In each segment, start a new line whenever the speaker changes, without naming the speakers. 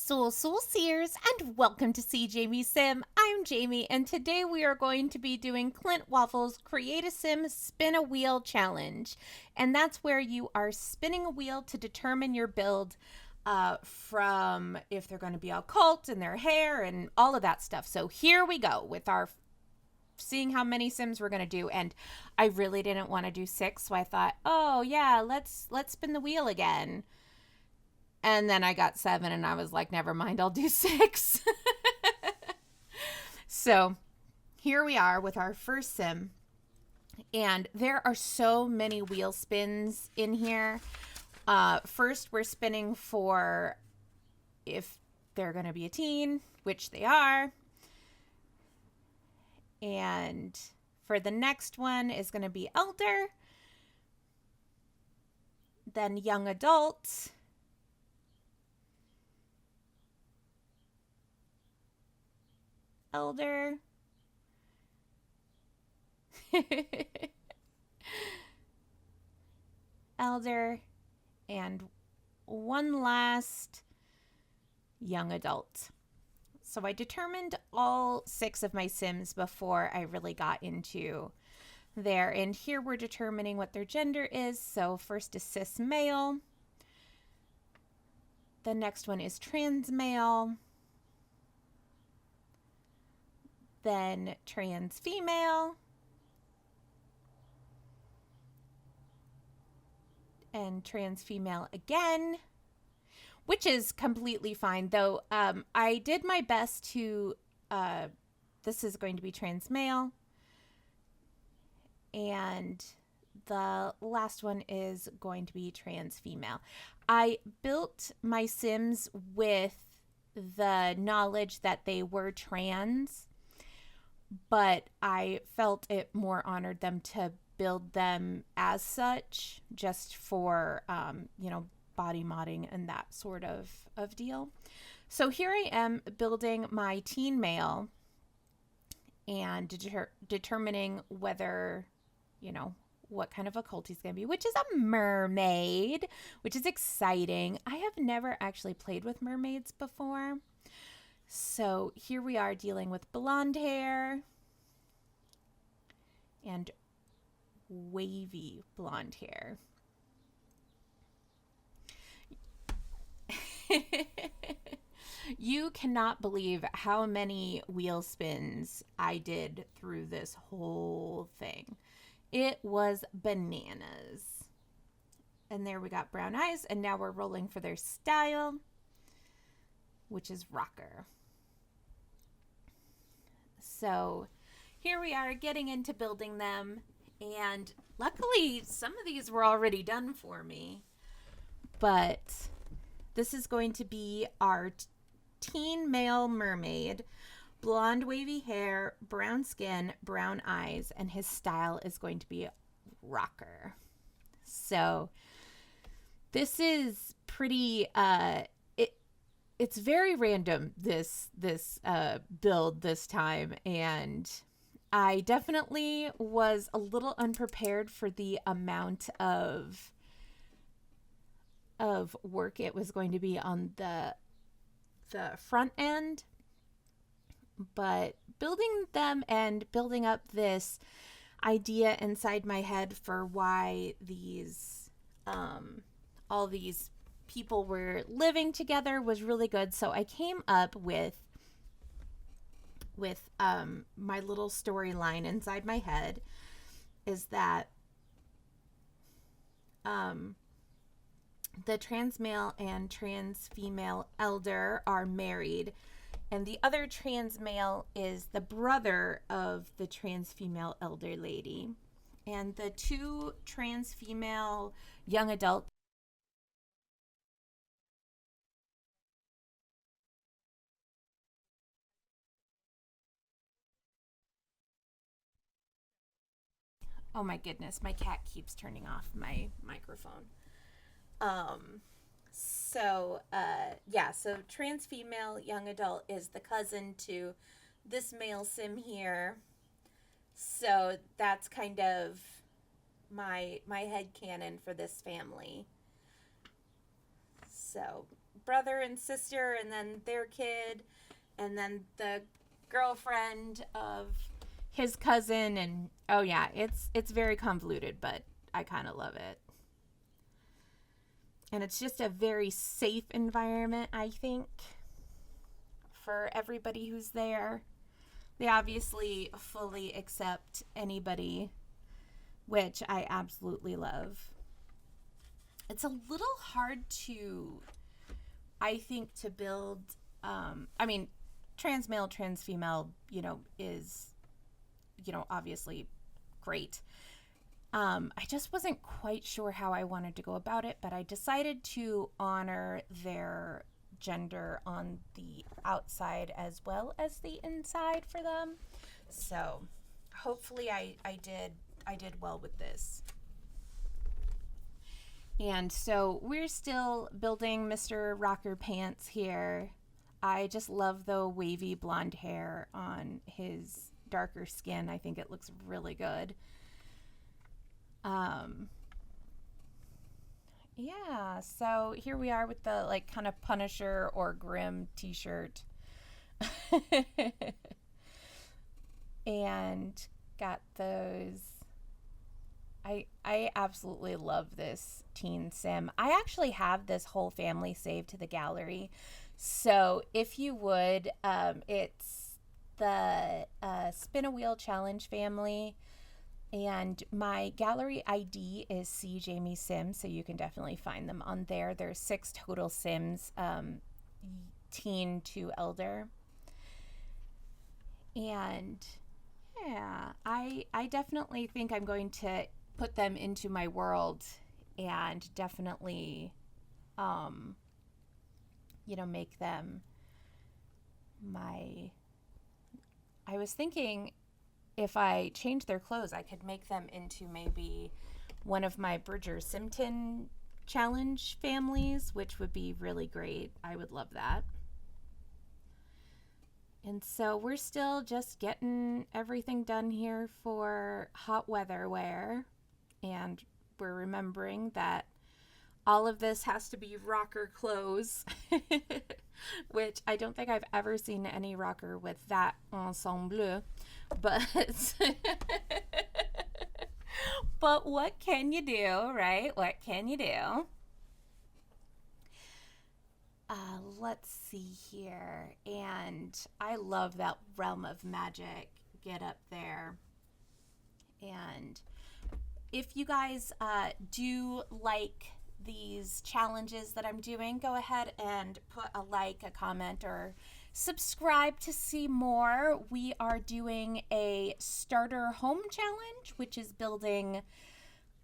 Soul Seers, and welcome to SeeJamieSim. I'm Jamie, and today we are going to be doing Clint Waffle's Create a Sim Spin a Wheel Challenge. And that's where you are spinning a wheel to determine your build from if they're going to be all cult and their hair and all of that stuff. So here we go with our seeing how many Sims we're going to do. And I really didn't want to do 6, so I thought, oh yeah, let's spin the wheel again. And then I got 7 and I was like, never mind, I'll do 6. So here we are with our first sim. And there are so many wheel spins in here. First, we're spinning for if they're going to be a teen, which they are. And for the next one is going to be elder. Then young adult. Elder. Elder. And one last young adult. So I determined all 6 of my Sims before I really got into there. And here we're determining what their gender is. So first is cis male. The next one is trans male. Then trans female, and trans female again, which is completely fine, though I did my best to, this is going to be trans male, and the last one is going to be trans female. I built my Sims with the knowledge that they were trans, but I felt it more honored them to build them as such, just for, body modding and that sort of deal. So here I am building my teen male and determining whether, what kind of a cult he's going to be, which is a mermaid, which is exciting. I have never actually played with mermaids before. So here we are dealing with blonde hair and wavy blonde hair. You cannot believe how many wheel spins I did through this whole thing. It was bananas. And there we got brown eyes, and now we're rolling for their style, which is rocker. So here we are getting into building them, and luckily some of these were already done for me, but this is going to be our teen male mermaid, blonde wavy hair, brown skin, brown eyes, and his style is going to be rocker. So this is pretty it's very random, this build this time, and I definitely was a little unprepared for the amount of work it was going to be on the front end. But building them and building up this idea inside my head for why these all these people were living together was really good. So I came up with my little storyline inside my head is that the trans male and trans female elder are married, and the other trans male is the brother of the trans female elder lady, and the 2 trans female young adult oh my goodness, my cat keeps turning off my microphone. So trans female young adult is the cousin to this male sim here. So that's kind of my headcanon for this family. So brother and sister, and then their kid, and then the girlfriend of his cousin, and oh yeah, it's very convoluted, but I kind of love it. And it's just a very safe environment, I think, for everybody who's there. They obviously fully accept anybody, which I absolutely love. It's a little hard to, I think, to build, I mean, trans male, trans female, is, obviously great. I just wasn't quite sure how I wanted to go about it, but I decided to honor their gender on the outside as well as the inside for them. So hopefully I did well with this. And so we're still building Mr. Rocker Pants here. I just love the wavy blonde hair on his darker skin. I think it looks really good. Yeah, so here we are with the kind of Punisher or Grimm t-shirt. And got those. I absolutely love this teen sim. I actually have this whole family saved to the gallery. So if you would, it's the Spin a Wheel Challenge family. And my gallery ID is SeeJamieSim, so you can definitely find them on there. There's 6 total Sims, teen to elder. And yeah, I definitely think I'm going to put them into my world and definitely, make them I was thinking, if I change their clothes, I could make them into maybe one of my Bridger Simpton challenge families, which would be really great. I would love that. And so we're still just getting everything done here for hot weather wear. And we're remembering that all of this has to be rocker clothes, which I don't think I've ever seen any rocker with that ensemble. But but what can you do, right? What can you do? Let's see here. And I love that Realm of Magic get up there. And if you guys do like these challenges that I'm doing, go ahead and put a like, a comment, or subscribe to see more. We are doing a starter home challenge, which is building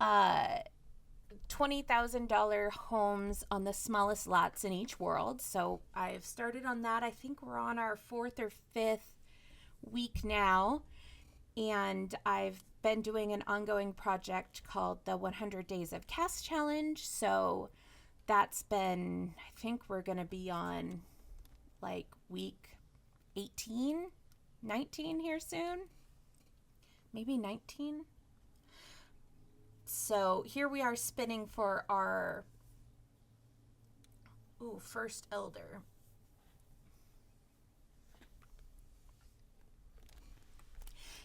$20,000 homes on the smallest lots in each world. So I've started on that. I think we're on our 4th or 5th week now. And I've been doing an ongoing project called the 100 Days of CAS Challenge. So that's been, I think we're going to be on week 18, 19 here soon. Maybe 19. So here we are spinning for our first elder.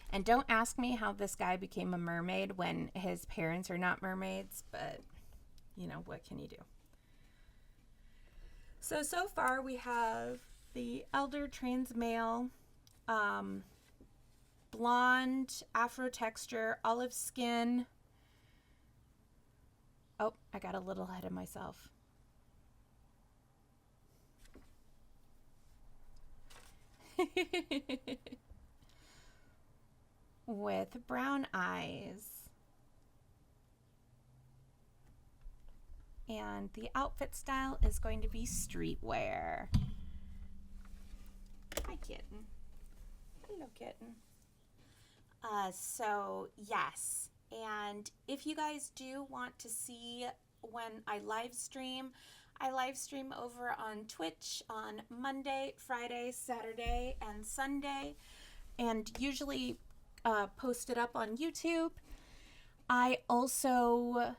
And don't ask me how this guy became a mermaid when his parents are not mermaids, but what can you do? So far we have the elder trans male, blonde, afro texture, olive skin. Oh, I got a little ahead of myself. With brown eyes. And the outfit style is going to be streetwear. Hi, kitten. Hello, kitten. So, yes. And if you guys do want to see when I live stream over on Twitch on Monday, Friday, Saturday, and Sunday. And usually post it up on YouTube. I also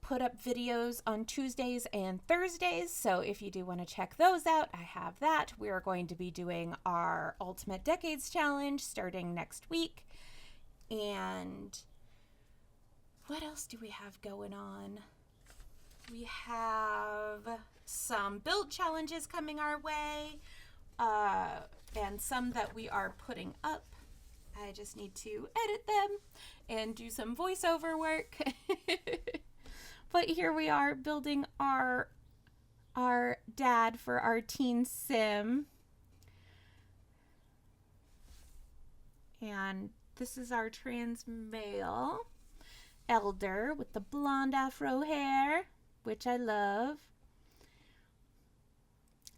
put up videos on Tuesdays and Thursdays, so if you do want to check those out, I have that. We are going to be doing our Ultimate Decades Challenge starting next week. And what else do we have going on? We have some build challenges coming our way, and some that we are putting up. I just need to edit them and do some voiceover work. But here we are building our dad for our teen sim. And this is our trans male elder with the blonde afro hair, which I love.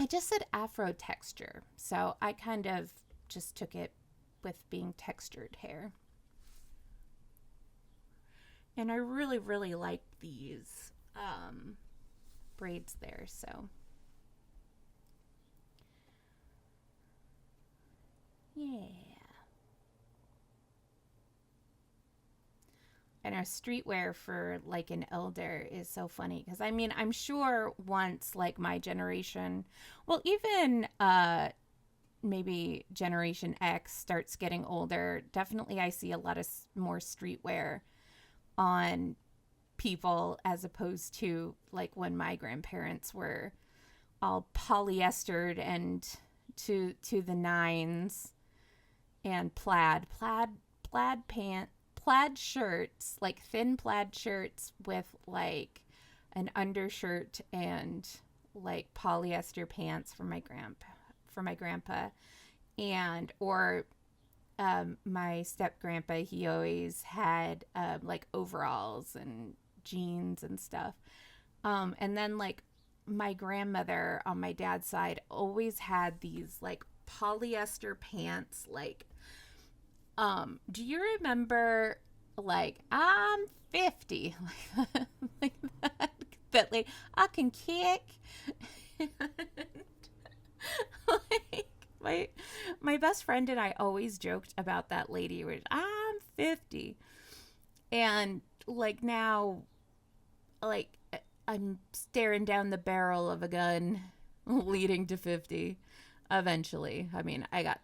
I just said afro texture, so I kind of just took it with being textured hair. And I really, really like these braids there, so. Yeah. And our streetwear for like an elder is so funny because I mean, I'm sure once like my generation, well, even maybe Generation X starts getting older, definitely I see a lot of more streetwear on people as opposed to like when my grandparents were all polyestered and to the nines and plaid shirts, like thin plaid shirts with like an undershirt and like polyester pants for my grandpa, and or my step grandpa, he always had like overalls and jeans and stuff, and then like my grandmother on my dad's side always had these like polyester pants. Like do you remember like I'm 50 like that like I can kick? Like my best friend and I always joked about that lady, which I'm 50, and like now like I'm staring down the barrel of a gun leading to 50 eventually. I mean, I got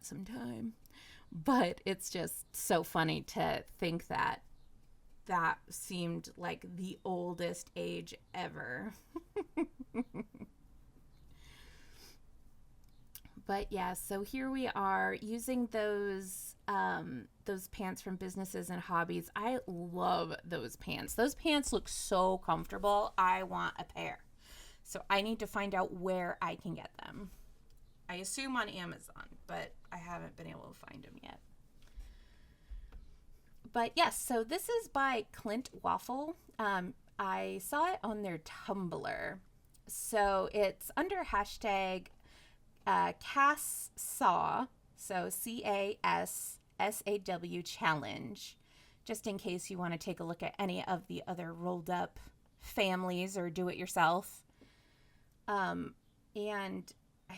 some time, but it's just so funny to think that that seemed like the oldest age ever. But yeah, so here we are using those pants from Businesses and Hobbies. I love those pants. Those pants look so comfortable. I want a pair. So I need to find out where I can get them. I assume on Amazon, but I haven't been able to find them yet. But yes, so this is by ClintWaffle. I saw it on their Tumblr. So it's under hashtag CAS SAW, so CASSAW challenge, just in case you want to take a look at any of the other rolled up families or do it yourself. And I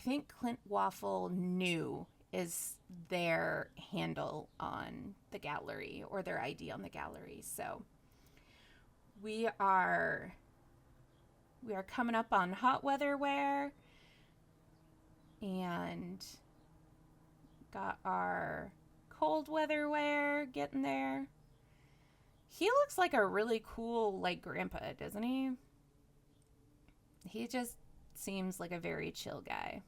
think ClintWaffleNew is their handle on the gallery, or their ID on the gallery. So we are coming up on hot weather wear, and got our cold weather wear getting there. He looks like a really cool like grandpa, doesn't he? He just seems like a very chill guy.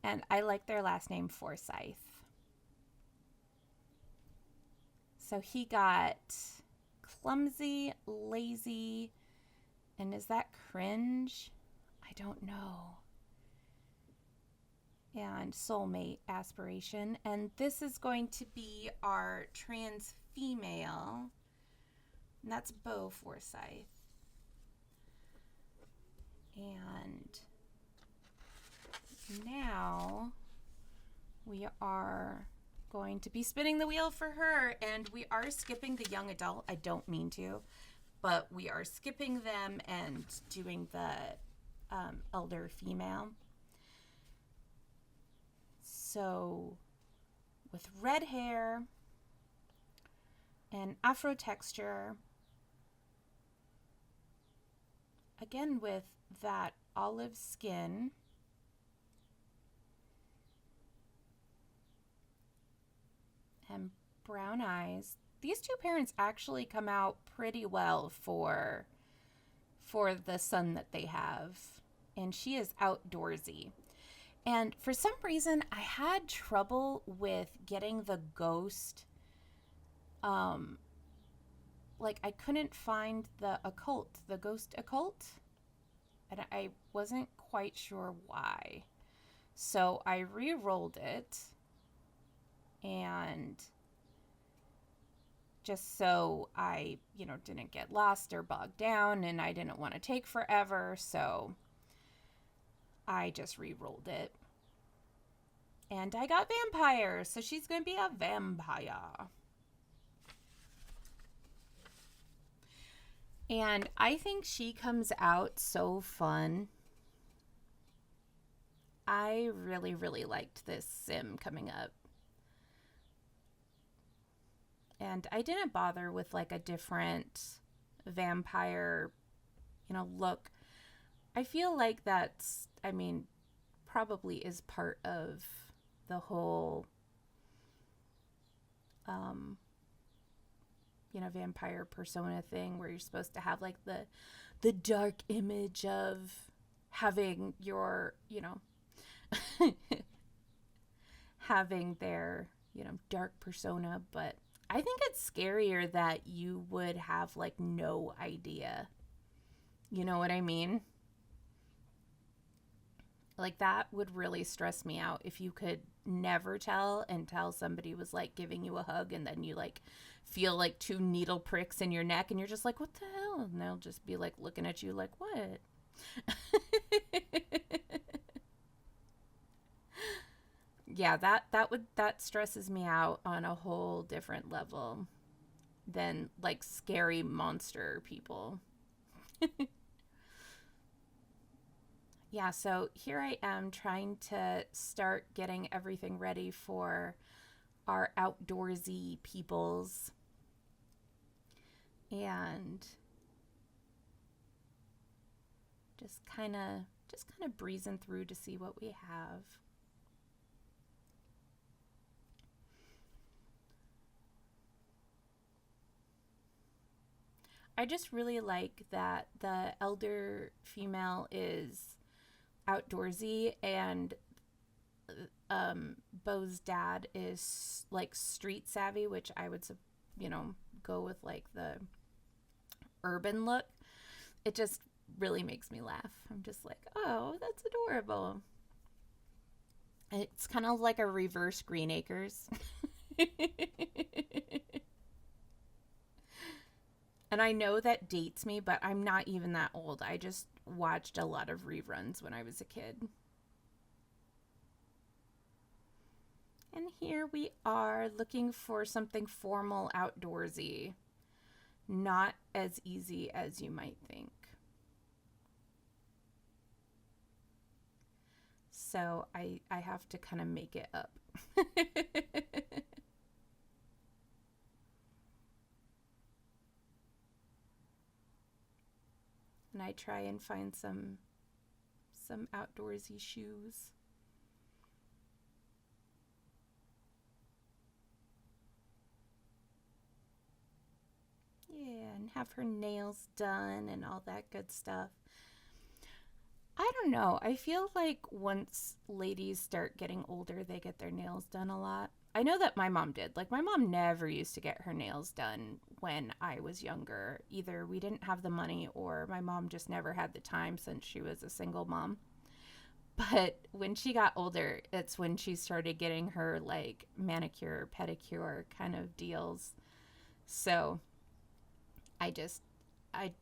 And I like their last name, Forsythe. So he got clumsy, lazy, and is that cringe? I don't know. And soulmate aspiration. And this is going to be our trans female. And that's Bo Forsythe. And now we are going to be spinning the wheel for her. And we are skipping the young adult. I don't mean to, but we are skipping them and doing the elder female. So with red hair, and Afro texture. Again, with that olive skin. And brown eyes. These two parents actually come out pretty well for the son that they have. And she is outdoorsy. And for some reason, I had trouble with getting the ghost. Like, I couldn't find the ghost occult. And I wasn't quite sure why. So I re-rolled it. And just so I, didn't get lost or bogged down, and I didn't want to take forever, so I just re-rolled it. And I got vampire, so she's going to be a vampire. And I think she comes out so fun. I really, really liked this sim coming up. And I didn't bother with like a different vampire, look. I feel like that's, probably is part of the whole, vampire persona thing where you're supposed to have like the dark image of having your, having their, dark persona, but I think it's scarier that you would have like no idea. You know what I mean? Like that would really stress me out if you could never tell until somebody was like giving you a hug and then you like feel like 2 needle pricks in your neck and you're just like, what the hell? And they'll just be like looking at you like, what? Yeah, that stresses me out on a whole different level than like scary monster people. Yeah, so here I am trying to start getting everything ready for our outdoorsy peoples. And just kind of breezing through to see what we have. I just really like that the elder female is outdoorsy and Beau's dad is like street savvy, which I would, go with like the urban look. It just really makes me laugh. I'm just like, oh, that's adorable. It's kind of like a reverse Green Acres. And I know that dates me, but I'm not even that old. I just watched a lot of reruns when I was a kid. And here we are looking for something formal, outdoorsy. Not as easy as you might think. So I have to kind of make it up. And I try and find some outdoorsy shoes. Yeah, and have her nails done and all that good stuff. I don't know. I feel like once ladies start getting older, they get their nails done a lot. I know that my mom did. Like, my mom never used to get her nails done when I was younger. Either we didn't have the money or my mom just never had the time since she was a single mom. But when she got older, it's when she started getting her, like, manicure, pedicure kind of deals. So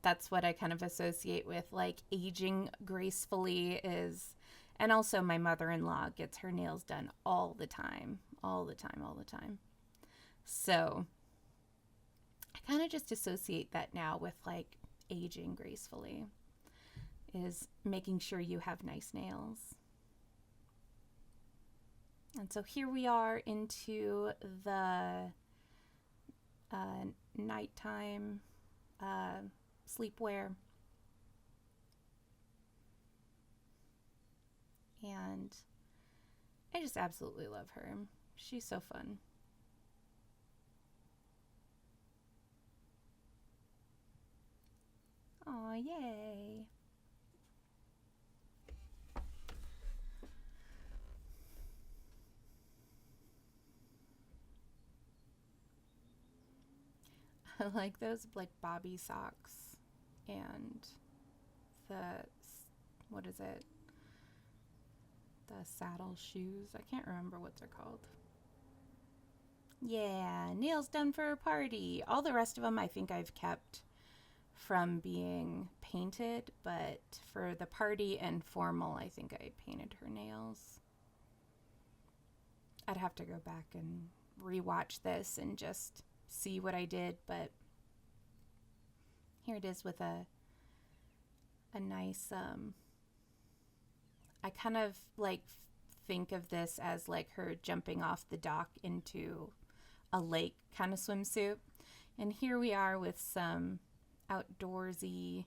that's what I kind of associate with, like, aging gracefully is, and also my mother-in-law gets her nails done all the time. So I kind of just associate that now with like aging gracefully is making sure you have nice nails. And so here we are into the nighttime sleepwear. And I just absolutely love her. She's so fun. Aw, yay. I like those like bobby socks and the, what is it? The saddle shoes. I can't remember what they're called. Yeah, nails done for a party. All the rest of them I think I've kept from being painted, but for the party and formal, I think I painted her nails. I'd have to go back and rewatch this and just see what I did, but here it is with a nice I kind of like think of this as like her jumping off the dock into a lake kind of swimsuit. And here we are with some outdoorsy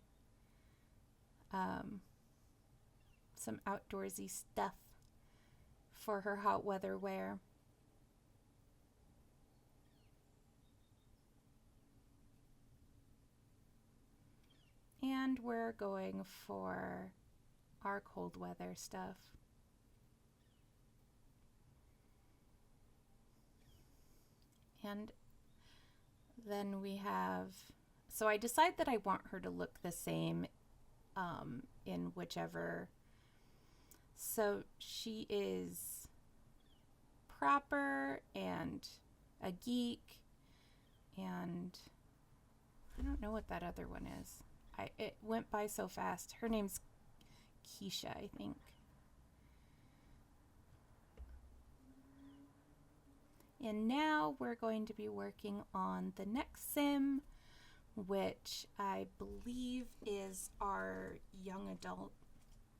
stuff for her hot weather wear. And we're going for our cold weather stuff. And then we have, so I decide that I want her to look the same in whichever. So she is proper and a geek, and I don't know what that other one is. It went by so fast. Her name's Keisha, I think. And now we're going to be working on the next sim, which I believe is our young adult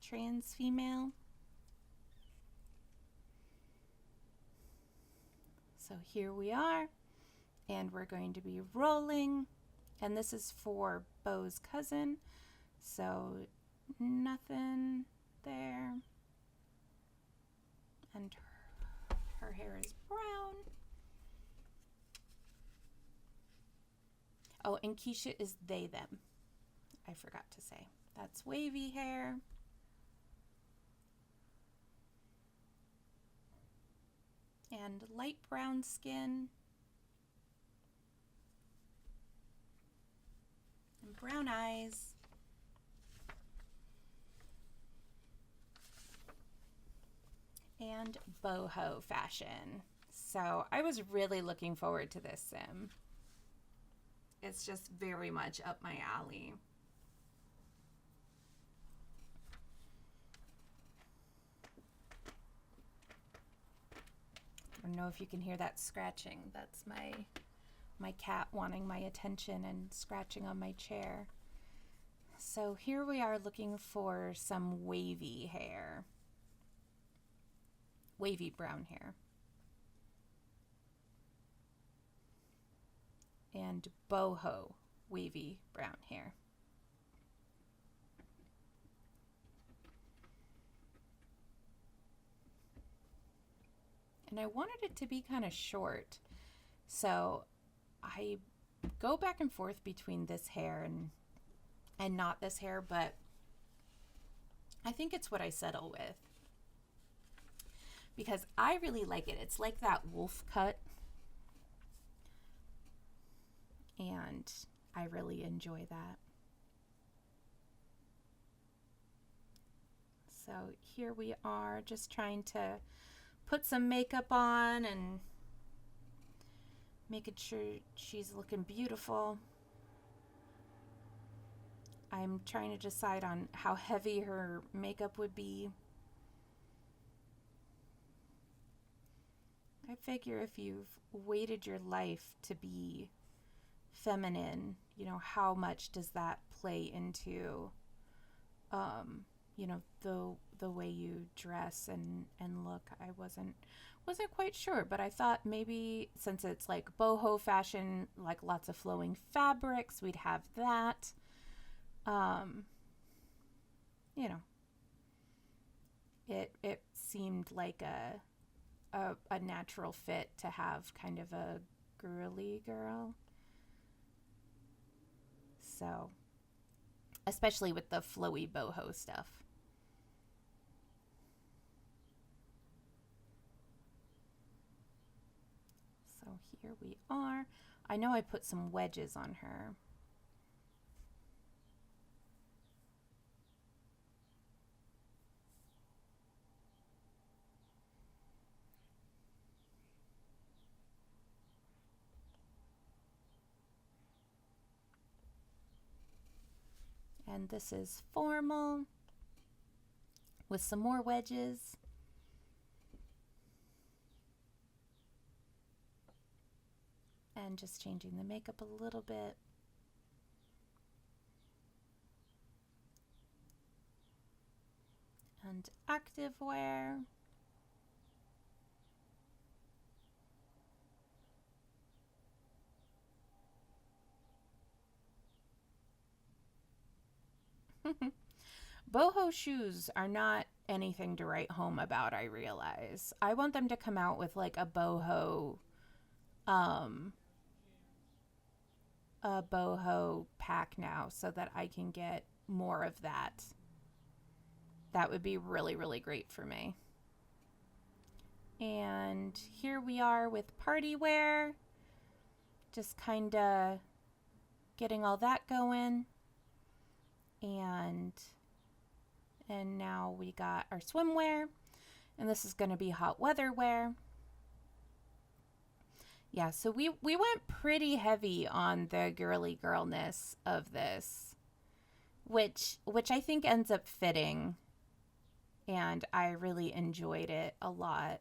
trans female. So here we are, and we're going to be rolling, and this is for Beau's cousin, so nothing there, and her hair is brown. Oh, and Keisha is they, them. I forgot to say. That's wavy hair. And light brown skin. And brown eyes. And boho fashion. So I was really looking forward to this sim. It's just very much up my alley. I don't know if you can hear that scratching. That's my cat wanting my attention and scratching on my chair. So here we are looking for some wavy hair. Wavy brown hair. And boho wavy brown hair. And I wanted it to be kind of short, so I go back and forth between this hair and not this hair, but I think it's what I settle with because I really like it. It's like that wolf cut, and I really enjoy that. So here we are, just trying to put some makeup on and making sure she's looking beautiful. I'm trying to decide on how heavy her makeup would be. I figure if you've waited your life to be feminine, you know, how much does that play into you know, the way you dress and look. I wasn't quite sure, but I thought maybe since it's like boho fashion, like lots of flowing fabrics, we'd have that. You know, it seemed like a natural fit to have kind of a girly girl. So, especially with the flowy boho stuff. So here we are. I know I put some wedges on her. And this is formal with some more wedges. And just changing the makeup a little bit. And activewear. Boho shoes are not anything to write home about, I realize. I want them to come out with like um a boho pack now so that I can get more of that. That would be really, really great for me. And here we are with party wear. Just kind of getting all that going. And now we got our swimwear. And this is going to be hot weather wear. Yeah, so we went pretty heavy on the girly girlness of this, which I think ends up fitting, and I really enjoyed it a lot.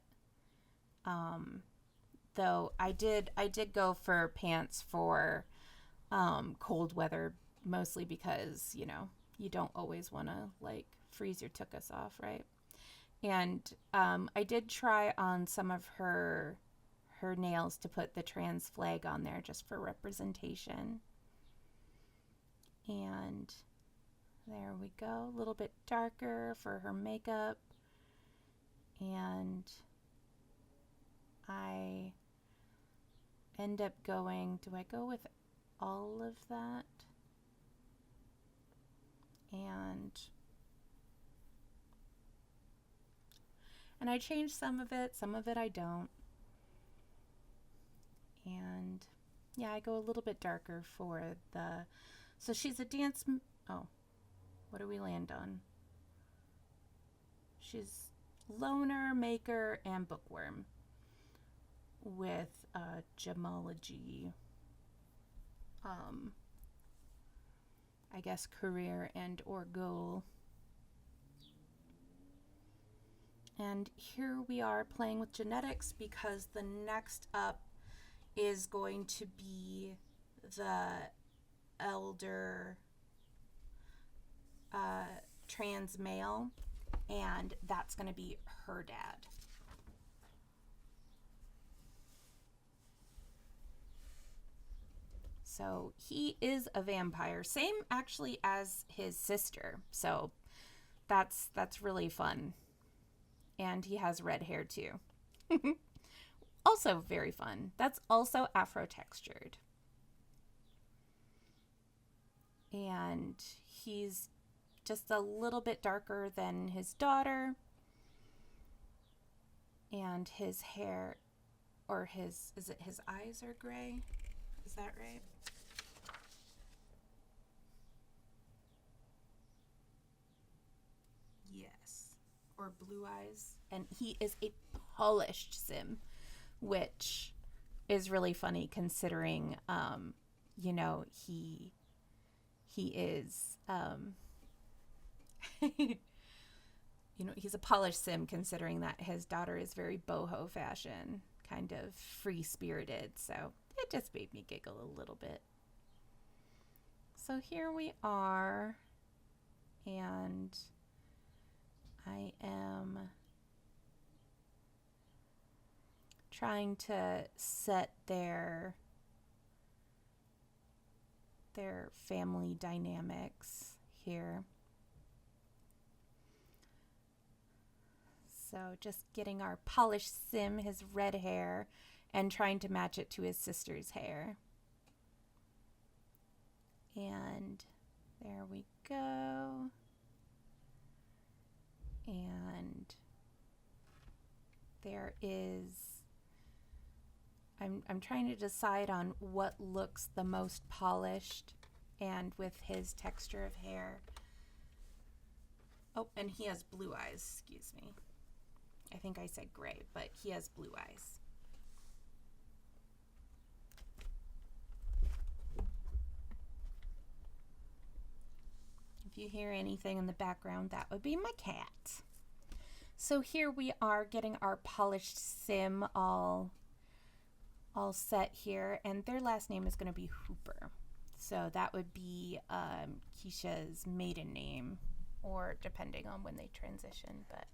Though I did go for pants for cold weather, mostly because, you know, you don't always want to like freeze your tuchus off, right? And I did try on some of her nails to put the trans flag on there just for representation. And there we go, a little bit darker for her makeup. And I end up going, do I go with all of that? And I change some of it I don't. And yeah, I go a little bit darker for the, so she's a dance, oh, what do we land on? She's loner, maker, and bookworm with gemology, I guess career and or goal. And here we are playing with genetics because the next up is going to be the elder trans male, and that's going to be her dad. So he is a vampire, same actually as his sister. So that's really fun. And he has red hair too. Also very fun. That's also afro textured. And he's just a little bit darker than his daughter. And his hair, or his eyes are gray? Is that right? Yes. Or blue eyes. And he is a polished sim, which is really funny considering, you know, he is, you know, he's a polished sim considering that his daughter is very boho fashion, kind of free spirited. So it just made me giggle a little bit. So here we are, and I am trying to set their family dynamics here. So just getting our polished Sim, his red hair, and trying to match it to his sister's hair. And there we go. And there is, I'm trying to decide on what looks the most polished and with his texture of hair. Oh, and he has blue eyes, excuse me. I think I said gray, but he has blue eyes. If you hear anything in the background, that would be my cat. So here we are getting our polished Sim all set here, and their last name is going to be Hooper. So that would be Keisha's maiden name, or depending on when they transition, but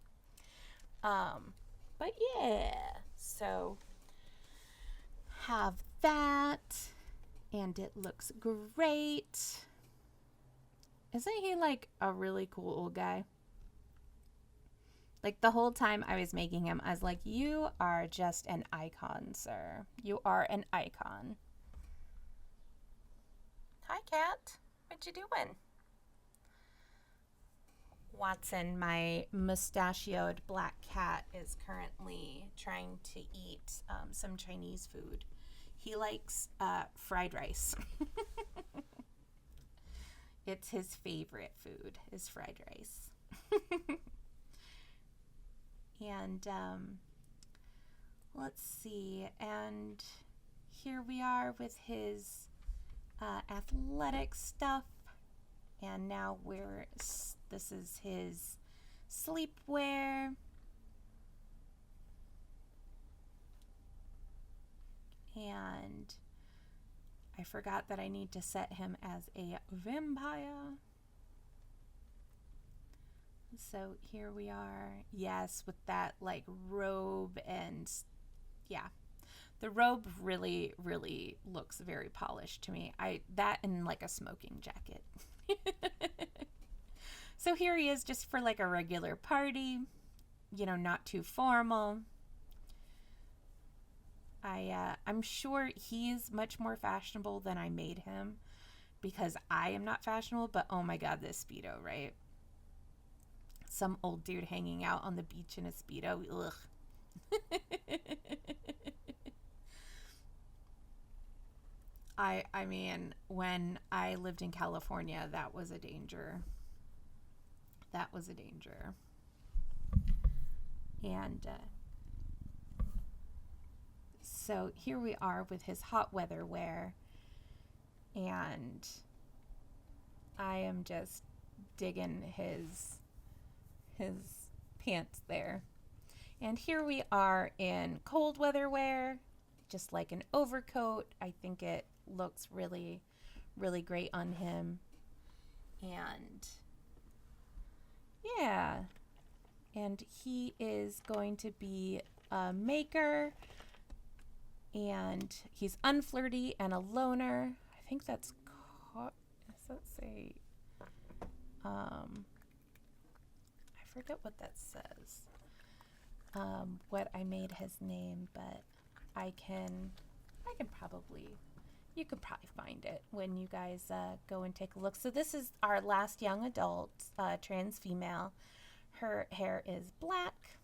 yeah, so have that, and it looks great. Isn't he like a really cool old guy? Like the whole time I was making him, I was like, you are just an icon, sir. You are an icon. Hi, cat. What you doing? Watson, my mustachioed black cat, is currently trying to eat some Chinese food. He likes fried rice. It's his favorite food, is fried rice. And let's see, and here we are with his athletic stuff, and now this is his sleepwear. And I forgot that I need to set him as a vampire. So here we are. Yes, with that like robe, and yeah. The robe really, really looks very polished to me. That and like a smoking jacket. So here he is just for like a regular party, you know, not too formal. I'm sure he's much more fashionable than I made him, because I am not fashionable, but oh my God, this Speedo, right? Some old dude hanging out on the beach in a Speedo. Ugh. I mean, when I lived in California, that was a danger. That was a danger. And so here we are with his hot weather wear, and I am just digging his pants there. And here we are in cold weather wear, just like an overcoat. I think it looks really, really great on him. And yeah, and he is going to be a maker, and he's unflirty and a loner. I think that's does that say I forget what that says, what I made his name, but I can probably, you could probably find it when you guys go and take a look. So this is our last young adult, trans female. Her hair is black,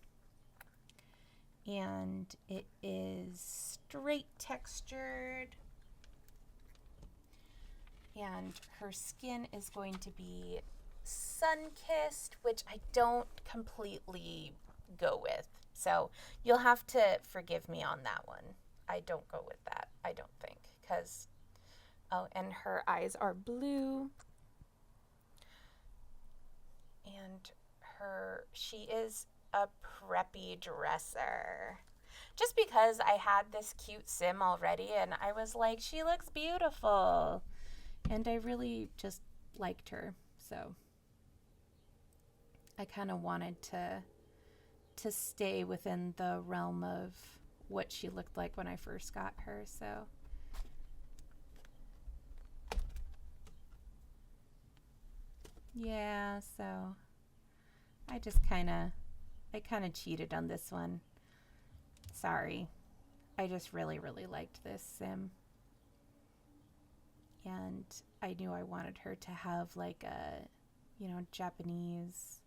and it is straight textured, and her skin is going to be sun-kissed, which I don't completely go with. So you'll have to forgive me on that one. I don't go with that, I don't think, because, oh, and her eyes are blue, and she is a preppy dresser. Just because I had this cute Sim already, and I was like, she looks beautiful, and I really just liked her, so I kind of wanted to stay within the realm of what she looked like when I first got her. So yeah, so I kind of cheated on this one. Sorry. I just really liked this sim. And I knew I wanted her to have like a, Japanese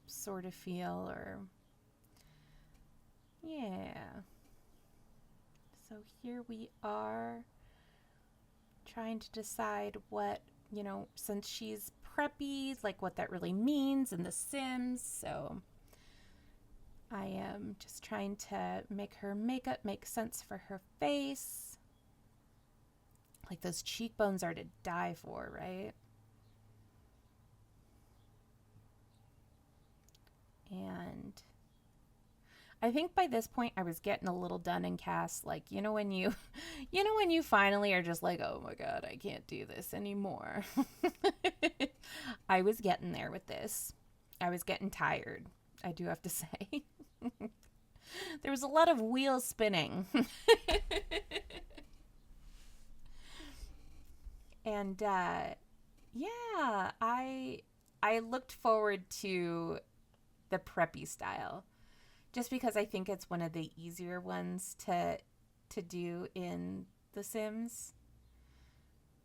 sort of feel, or yeah. So here we are trying to decide what, since she's preppy, like what that really means in the Sims. So I am just trying to make her makeup make sense for her face. Like those cheekbones are to die for, right? And I think by this point I was getting a little done in CAS. Like, when you when you finally are just like, oh my god, I can't do this anymore. I was getting there with this. I was getting tired, I do have to say. There was a lot of wheels spinning. And yeah, I looked forward to the preppy style, just because I think it's one of the easier ones to do in The Sims.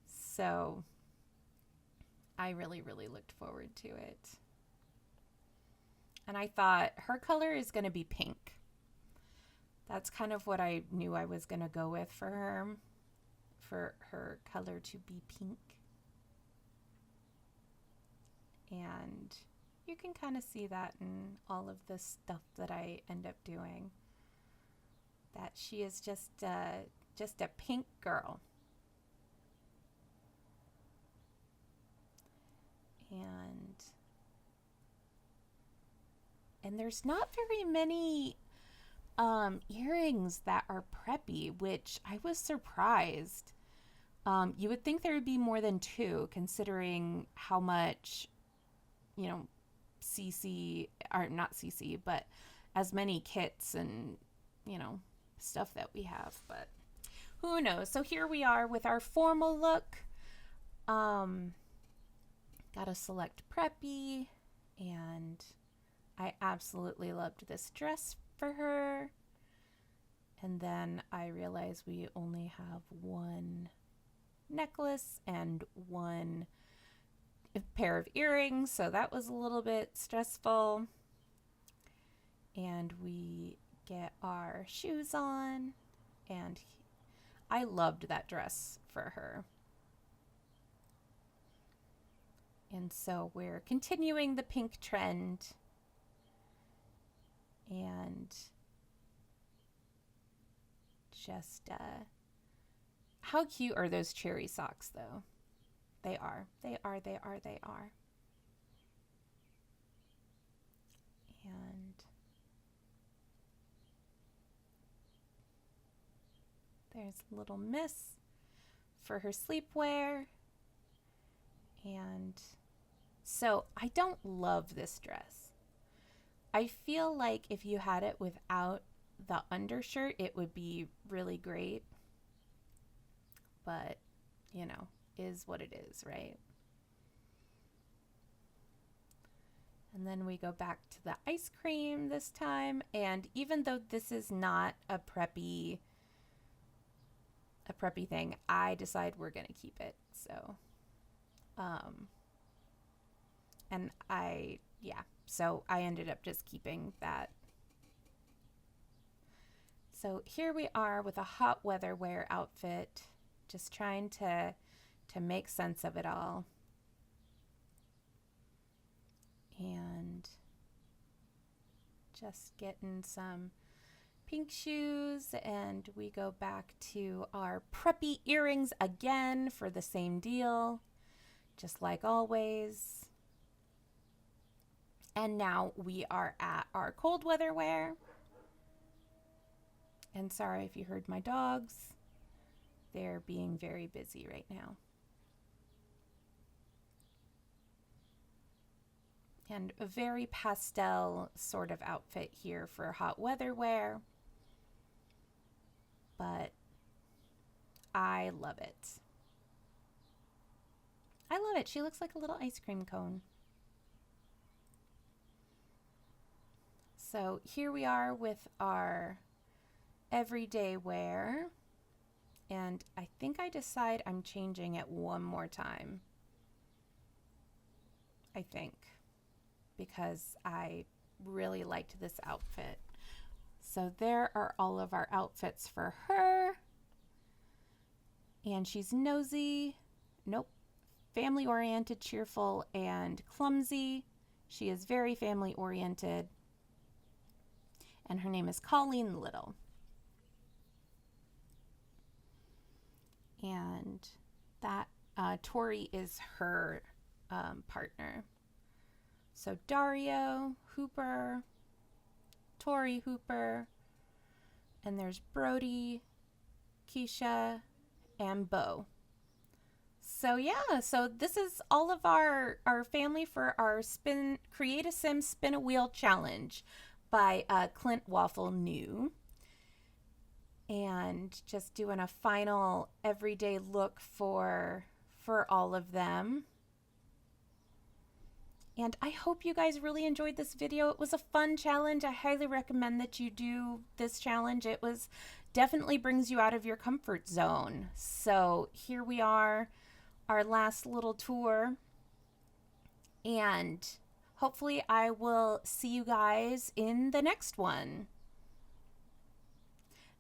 So I really looked forward to it. And I thought her color is going to be pink. That's kind of what I knew I was going to go with for her color to be pink. And you can kind of see that in all of the stuff that I end up doing, that she is just a pink girl. And there's not very many earrings that are preppy, which I was surprised. You would think there would be more than 2, considering how much, CC, or not CC, but as many kits and, stuff that we have. But who knows? So here we are with our formal look. Gotta select preppy, and I absolutely loved this dress for her. And then I realized we only have one necklace and one pair of earrings, so that was a little bit stressful. And we get our shoes on, and I loved that dress for her. And so we're continuing the pink trend. And just how cute are those cherry socks, though? They are. And there's Little Miss for her sleepwear. And so I don't love this dress. I feel like if you had it without the undershirt, it would be really great. But, is what it is, right? And then we go back to the ice cream this time. And even though this is not a preppy thing, I decide we're going to keep it. So, so I ended up just keeping that. So here we are with a hot weather wear outfit, just trying to make sense of it all. And just getting some pink shoes, and we go back to our preppy earrings again for the same deal, just like always. And now we are at our cold weather wear. And sorry if you heard my dogs. They're being very busy right now. And a very pastel sort of outfit here for hot weather wear. But I love it. I love it. She looks like a little ice cream cone. So here we are with our everyday wear. And I think I decide I'm changing it one more time. I think. Because I really liked this outfit. So there are all of our outfits for her. And she's nosy. Nope. Family oriented, cheerful, and clumsy. She is very family oriented. And her name is Colleen Little. And that Tori is her partner. So Dario, Hooper, Tori Hooper, and there's Brody, Keisha, and Bo. So yeah, so this is all of our family for our Create a Sim Spin a Wheel Challenge by ClintWaffleNew. And just doing a final everyday look for all of them. And I hope you guys really enjoyed this video. It was a fun challenge. I highly recommend that you do this challenge. It was definitely brings you out of your comfort zone. So here we are, our last little tour. And hopefully I will see you guys in the next one.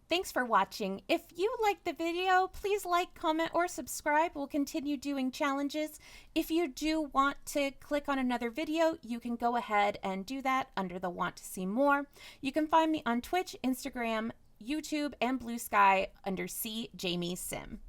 Thanks for watching. If you liked the video, please like, comment, or subscribe. We'll continue doing challenges. If you do want to click on another video, you can go ahead and do that under the Want to See More. You can find me on Twitch, Instagram, YouTube, and Blue Sky under CeeJamieSim.